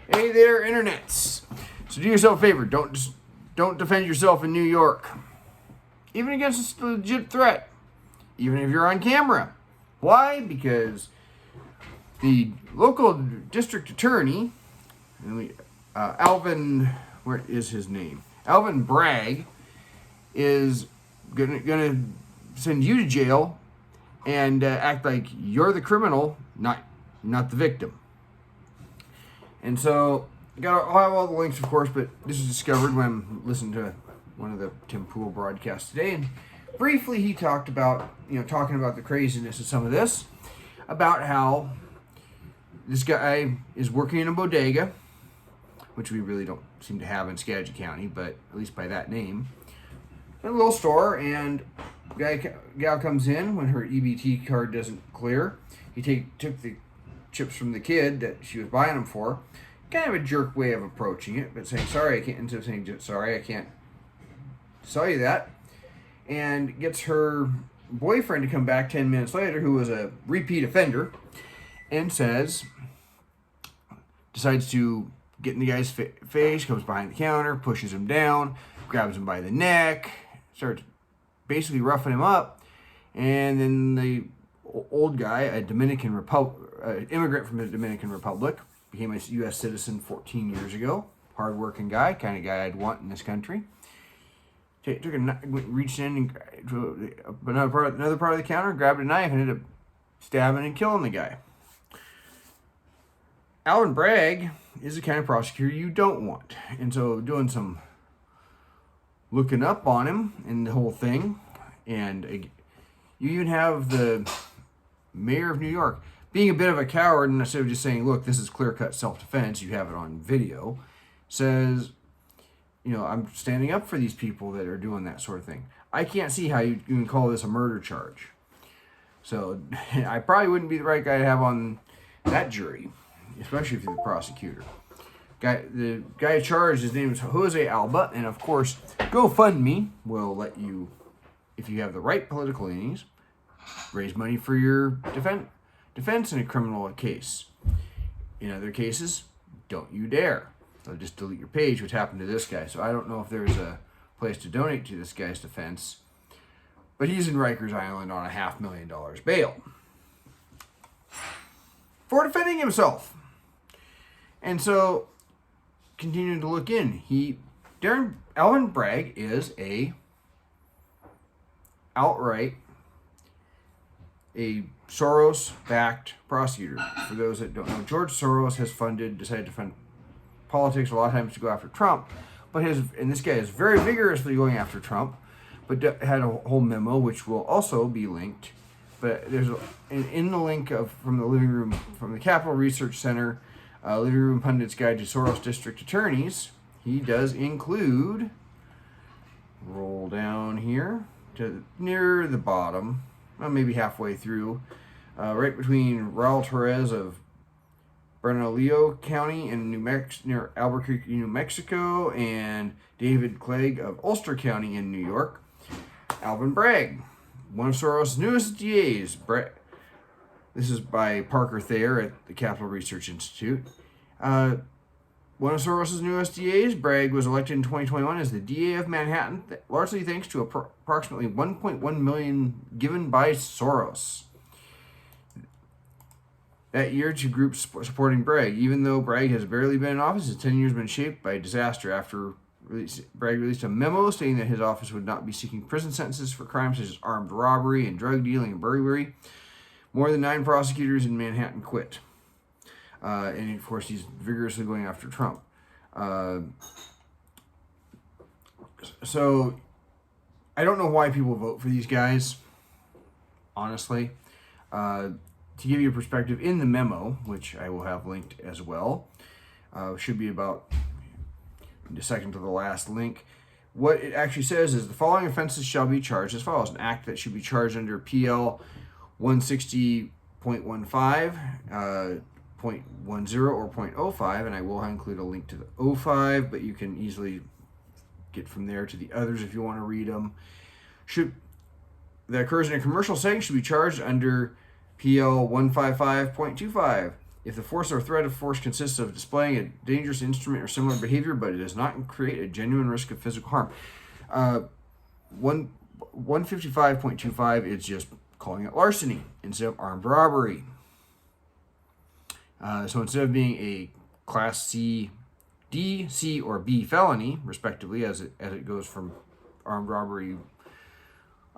Hey there, internets. So do yourself a favor. Don't defend yourself in New York, even against a legit threat, even if you're on camera. Why? Because the local district attorney, Alvin, where is his name? Alvin Bragg is gonna send you to jail and act like you're the criminal, not the victim. And so, I'll have all the links, of course, but this was discovered when I'm listening to one of the Tim Pool broadcasts today, and briefly he talked about, talking about the craziness of some of this, about how this guy is working in a bodega, which we really don't seem to have in Skagit County, but at least by that name, in a little store, and gal comes in when her EBT card doesn't clear. He took the chips from the kid that she was buying them for. Kind of a jerk way of approaching it, but saying, sorry, I can't, instead of saying, sorry, I can't sell you that. And gets her boyfriend to come back 10 minutes later, who was a repeat offender, and decides to get in the guy's face, comes behind the counter, pushes him down, grabs him by the neck, starts basically roughing him up. And then the old guy, immigrant from the Dominican Republic, became a U.S. citizen 14 years ago. Hard-working guy, kind of guy I'd want in this country. Reached in to another part of the counter, grabbed a knife, and ended up stabbing and killing the guy. Alvin Bragg is the kind of prosecutor you don't want. And so doing some looking up on him and the whole thing, and you even have the mayor of New York being a bit of a coward, and instead of just saying, look, this is clear-cut self-defense, you have it on video, says, I'm standing up for these people that are doing that sort of thing. I can't see how you can call this a murder charge. So I probably wouldn't be the right guy to have on that jury, especially if you're the prosecutor. The guy charged, his name is Jose Alba, and of course, GoFundMe will let you, if you have the right political leanings, raise money for your defense in a criminal case. In other cases, don't you dare. They'll just delete your page, which happened to this guy. So I don't know if there's a place to donate to this guy's defense, but he's in Rikers Island on $500,000 bail for defending himself. And so, continuing to look in, Alvin Bragg is outright a Soros-backed prosecutor. For those that don't know, George Soros has decided to fund politics a lot of times to go after Trump, and this guy is very vigorously going after Trump, but had a whole memo which will also be linked. But there's in the link from the Capital Research Center, Living Room Pundit's Guide to Soros District Attorneys. He does include, roll down here to near the bottom, maybe halfway through, right between Raul Torres of Bernalillo County in near Albuquerque, New Mexico, and David Clegg of Ulster County in New York. Alvin Bragg, one of Soros' newest DAs. This is by Parker Thayer at the Capital Research Institute. One of Soros' newest DAs, Bragg was elected in 2021 as the DA of Manhattan, largely thanks to approximately $1.1 million given by Soros that year to groups supporting Bragg. Even though Bragg has barely been in office, his tenure has been shaped by disaster. After Bragg released a memo stating that his office would not be seeking prison sentences for crimes such as armed robbery and drug dealing and burglary. More than 9 prosecutors in Manhattan quit. And of course, he's vigorously going after Trump. So, I don't know why people vote for these guys, honestly. To give you a perspective, in the memo, which I will have linked as well, should be about the second to the last link. What it actually says is the following offenses shall be charged as follows. An act that should be charged under PL 160.15, .10 or .05, and I will include a link to the 05, but you can easily get from there to the others if you want to read them. That occurs in a commercial setting should be charged under PL 155.25. if the force or threat of force consists of displaying a dangerous instrument or similar behavior, but it does not create a genuine risk of physical harm. 155.25 is just calling it larceny instead of armed robbery. So instead of being a Class C, D, C, or B felony, respectively, as it goes from armed robbery,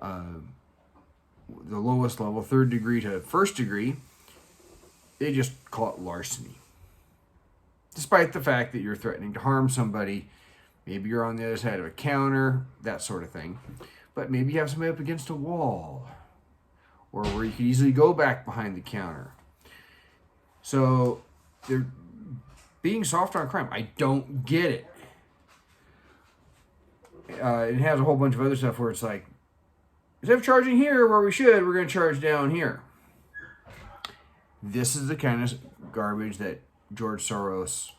the lowest level, 3rd degree to 1st degree, they just call it larceny. Despite the fact that you're threatening to harm somebody, maybe you're on the other side of a counter, that sort of thing. But maybe you have somebody up against a wall, or where you could easily go back behind the counter. So they're being soft on crime. I don't get it. It has a whole bunch of other stuff where it's like, instead of charging here where we should, we're going to charge down here. This is the kind of garbage that George Soros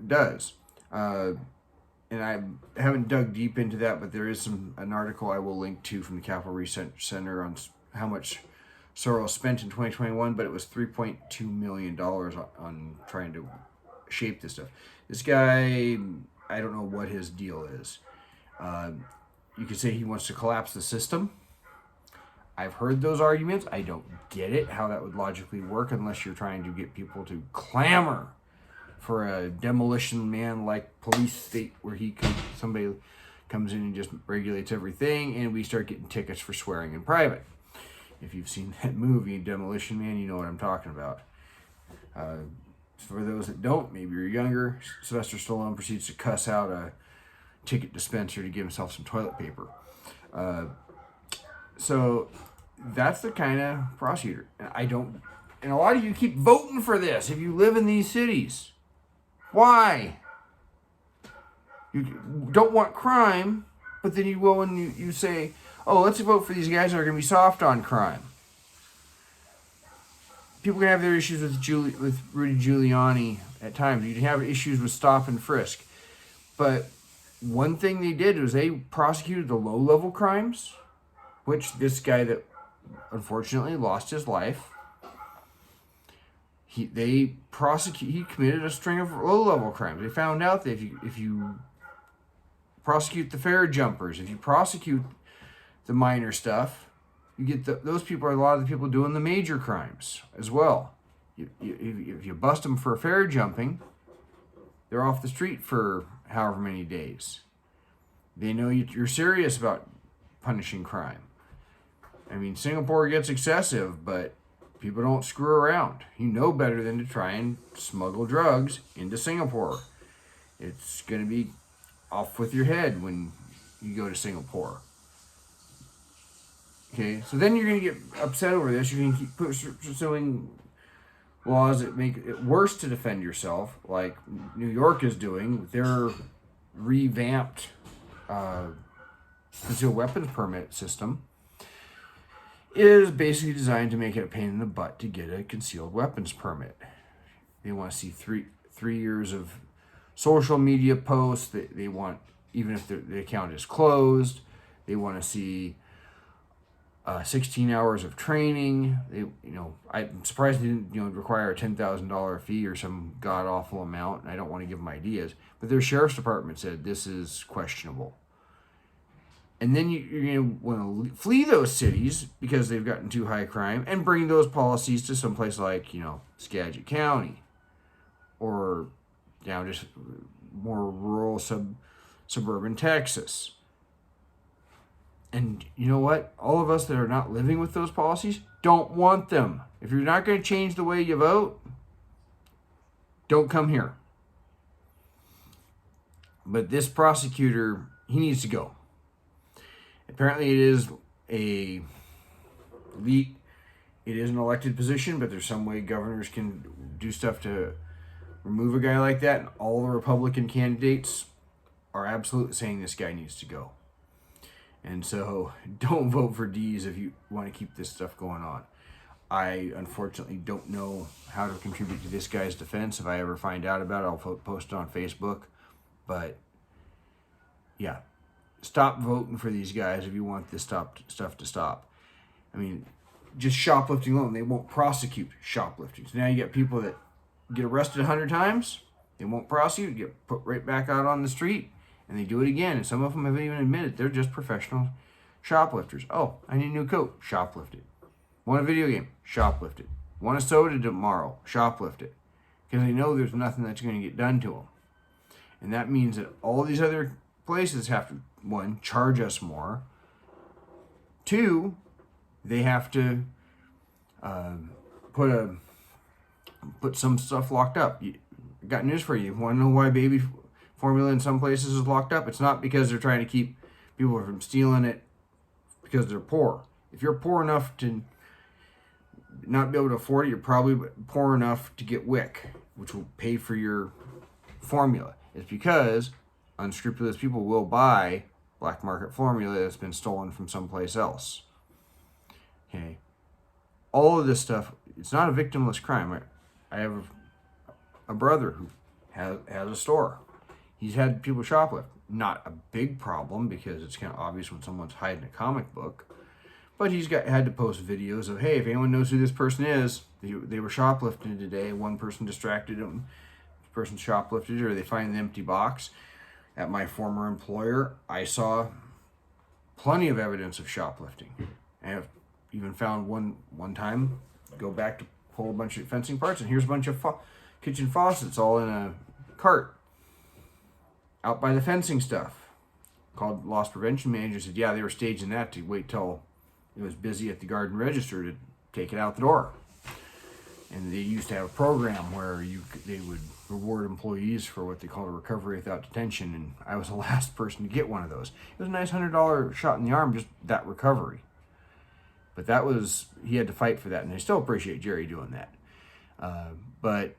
does. And I haven't dug deep into that, but there is an article I will link to from the Capital Research Center on how much Soros spent in 2021, but it was $3.2 million on trying to shape this stuff. This guy, I don't know what his deal is. You could say he wants to collapse the system. I've heard those arguments. I don't get it, how that would logically work, unless you're trying to get people to clamor for a demolition man like police state where somebody comes in and just regulates everything, and we start getting tickets for swearing in private. If you've seen that movie, Demolition Man, you know what I'm talking about. For those that don't, maybe you're younger, Sylvester Stallone proceeds to cuss out a ticket dispenser to give himself some toilet paper. So that's the kind of prosecutor. And a lot of you keep voting for this if you live in these cities. Why? You don't want crime, but then you go and you say, oh, let's vote for these guys that are going to be soft on crime. People can have their issues with Rudy Giuliani at times. You can have issues with stop and frisk. But one thing they did was they prosecuted the low-level crimes, which this guy that unfortunately lost his life, he committed a string of low-level crimes. They found out that if you prosecute the fare jumpers, if you prosecute the minor stuff, you get those people are a lot of the people doing the major crimes as well. If you bust them for fare jumping, they're off the street for however many days. They know you're serious about punishing crime. I mean, Singapore gets excessive, but people don't screw around. You know better than to try and smuggle drugs into Singapore. It's going to be off with your head when you go to Singapore. Okay, so then you're going to get upset over this. You're going to keep pursuing laws that make it worse to defend yourself, like New York is doing with their revamped concealed weapons permit system. Is basically designed to make it a pain in the butt to get a concealed weapons permit. They want to see three years of social media posts. They want, even if the account is closed, they want to see 16 hours of training. I'm surprised they didn't require a $10,000 fee or some god awful amount. And I don't want to give them ideas, but their sheriff's department said this is questionable. And then you're going to want to flee those cities because they've gotten too high crime and bring those policies to someplace like, Skagit County or just more rural suburban Texas. And you know what? All of us that are not living with those policies don't want them. If you're not going to change the way you vote, don't come here. But this prosecutor, he needs to go. Apparently it is it is an elected position, but there's some way governors can do stuff to remove a guy like that. And all the Republican candidates are absolutely saying this guy needs to go. And so don't vote for D's if you want to keep this stuff going on. I unfortunately don't know how to contribute to this guy's defense. If I ever find out about it, I'll post it on Facebook. But yeah, stop voting for these guys if you want this stuff to stop. I mean, just shoplifting alone. They won't prosecute shoplifting. So now you get people that get arrested 100 times. They won't prosecute, get put right back out on the street, and they do it again. And some of them have even admitted they're just professional shoplifters. Oh, I need a new coat. Shoplifted. Want a video game? Shoplifted. Want a soda tomorrow? Shoplifted. Because they know there's nothing that's going to get done to them. And that means that all these other places have to, one, charge us more. Two, they have to put some stuff locked up. Got news for you. Want to know why baby formula in some places is locked up? It's not because they're trying to keep people from stealing it because they're poor. If you're poor enough to not be able to afford it, you're probably poor enough to get WIC, which will pay for your formula. It's because unscrupulous people will buy black market formula that's been stolen from someplace else. Okay. All of this stuff, it's not a victimless crime. I have a brother who has a store. He's had people shoplift. Not a big problem because it's kind of obvious when someone's hiding a comic book. But he's had to post videos of, hey, if anyone knows who this person is, they were shoplifting today. One person distracted them. The person shoplifted, or they find an empty box. At my former employer, I saw plenty of evidence of shoplifting. I have even found one time, go back to pull a bunch of fencing parts, and here's a bunch of kitchen faucets all in a cart out by the fencing stuff. Called loss prevention manager, said, yeah, they were staging that to wait till it was busy at the garden register to take it out the door. And they used to have a program where they would reward employees for what they call a recovery without detention, and I was the last person to get one of those. It was a nice $100 shot in the arm, just that recovery. But he had to fight for that, and I still appreciate Jerry doing that. But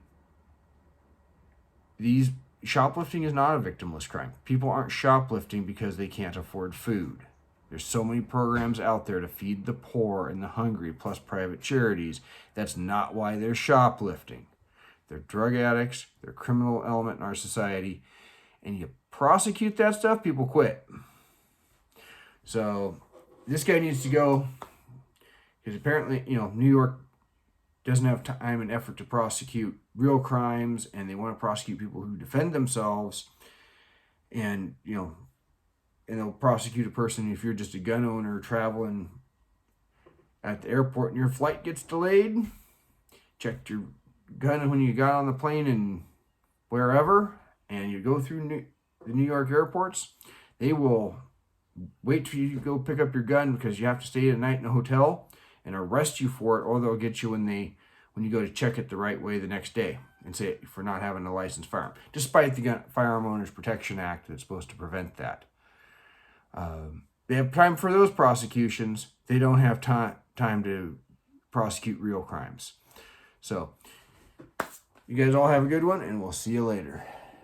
shoplifting is not a victimless crime. People aren't shoplifting because they can't afford food. There's so many programs out there to feed the poor and the hungry, plus private charities. That's not why they're shoplifting. They're drug addicts. They're a criminal element in our society. And you prosecute that stuff, people quit. So this guy needs to go because apparently, New York doesn't have time and effort to prosecute real crimes, and they want to prosecute people who defend themselves. And, and they'll prosecute a person if you're just a gun owner traveling at the airport and your flight gets delayed. Checked your gun when you got on the plane and wherever, and you go through the New York airports. They will wait till you go pick up your gun because you have to stay the night in a hotel and arrest you for it, or they'll get you when you go to check it the right way the next day and say for not having a licensed firearm, despite the Firearm Owners Protection Act that's supposed to prevent that. They have time for those prosecutions. They don't have time to prosecute real crimes. So, you guys all have a good one, and we'll see you later.